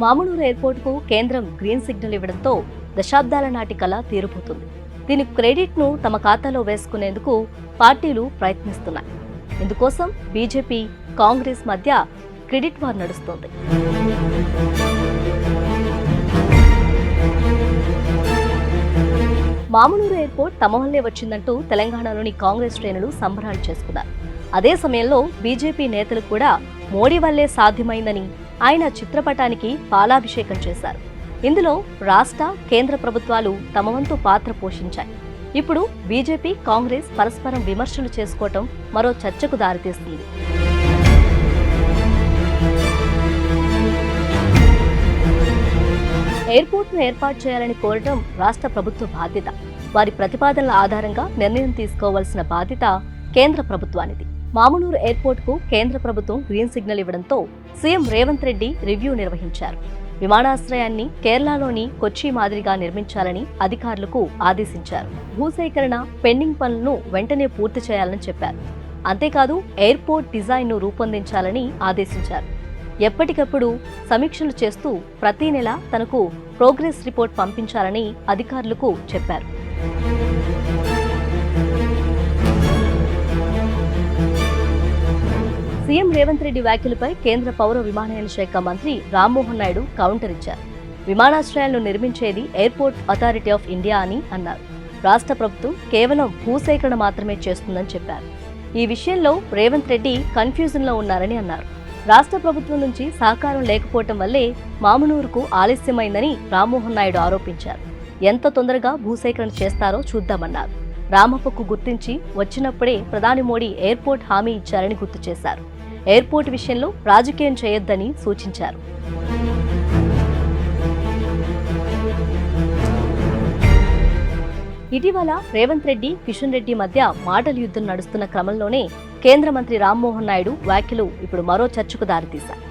మామునూరు ఎయిర్పోర్టుకు కేంద్రం green signal ఇవ్వడంతో దశాబ్దాల నాటి కల తీరిపోతుంది. దీని క్రెడిట్ను తమ ఖాతాలో వేసుకునేందుకు పార్టీలు ప్రయత్నిస్తున్నాయి. ఇందుకోసం బీజేపీ, కాంగ్రెస్ మధ్య క్రెడిట్ వార్ నడుస్తోంది. మామునూరు ఎయిర్పోర్ట్ తమ వల్లే వచ్చిందంటూ తెలంగాణలోని కాంగ్రెస్ శ్రేణులు సంబరాలు చేసుకున్నారు. అదే సమయంలో బీజేపీ నేతలు కూడా మోడీ వల్లే సాధ్యమైందని ఆయన చిత్రపటానికి పాలాభిషేకం చేశారు. ఇందులో రాష్ట్ర, కేంద్ర ప్రభుత్వాలు తమ వంతు పాత్ర పోషించాయి. ఇప్పుడు బీజేపీ, కాంగ్రెస్ పరస్పరం విమర్శలు చేసుకోవటం మరో చర్చకు దారితీస్తుంది. ఎయిర్పోర్ట్ను ఏర్పాటు చేయాలని కోరటం రాష్ట్ర ప్రభుత్వ బాధ్యత. వారి ప్రతిపాదనల ఆధారంగా నిర్ణయం తీసుకోవాల్సిన బాధ్యత కేంద్ర ప్రభుత్వానిది. మామునూరు ఎయిర్పోర్టుకు కేంద్ర ప్రభుత్వం గ్రీన్ సిగ్నల్ ఇవ్వడంతో సీఎం రేవంత్ రెడ్డి రివ్యూ నిర్వహించారు. విమానాశ్రయాన్ని కేరళలోని కొచ్చి మాదిరిగా నిర్మించాలని అధికారులకు ఆదేశించారు. భూసేకరణ, పెండింగ్ పనులను వెంటనే పూర్తి చేయాలని చెప్పారు. అంతేకాదు ఎయిర్పోర్ట్ డిజైన్ను రూపొందించాలని ఆదేశించారు. ఎప్పటికప్పుడు సమీక్షలు చేస్తూ ప్రతి నెల తనకు ప్రోగ్రెస్ రిపోర్ట్ పంపించాలని అధికారులకు చెప్పారు. సీఎం రేవంత్ రెడ్డి వ్యాఖ్యలపై కేంద్ర పౌర విమానయాన శాఖ మంత్రి రామ్మోహన్ నాయుడు కౌంటర్ ఇచ్చారు. విమానాశ్రయాలను నిర్మించేది ఎయిర్పోర్ట్ అథారిటీ ఆఫ్ ఇండియా అని అన్నారు. రాష్ట్ర ప్రభుత్వం కేవలం భూసేకరణ మాత్రమే చేస్తుందని చెప్పారు. ఈ విషయంలో రేవంత్ రెడ్డి కన్ఫ్యూజన్లో ఉన్నారని అన్నారు. రాష్ట్ర ప్రభుత్వం నుంచి సహకారం లేకపోవటం వల్లే మామునూరుకు ఆలస్యమైందని రామ్మోహన్ నాయుడు ఆరోపించారు. ఎంత తొందరగా భూసేకరణ చేస్తారో చూద్దామన్నారు. రామప్పకు గుర్తించి వచ్చినప్పుడే ప్రధాని మోడీ ఎయిర్పోర్ట్ హామీ ఇచ్చారని గుర్తు చేశారు. ఎయిర్పోర్ట్ విషయంలో రాజకీయం చేయొద్దని సూచించారు. ఇటీవల రేవంత్ రెడ్డి, కిషన్ రెడ్డి మధ్య మాటల యుద్ధం నడుస్తున్న క్రమంలోనే కేంద్ర మంత్రి రామ్మోహన్ నాయుడు వ్యాఖ్యలు ఇప్పుడు మరో చర్చకు దారితీశాయి.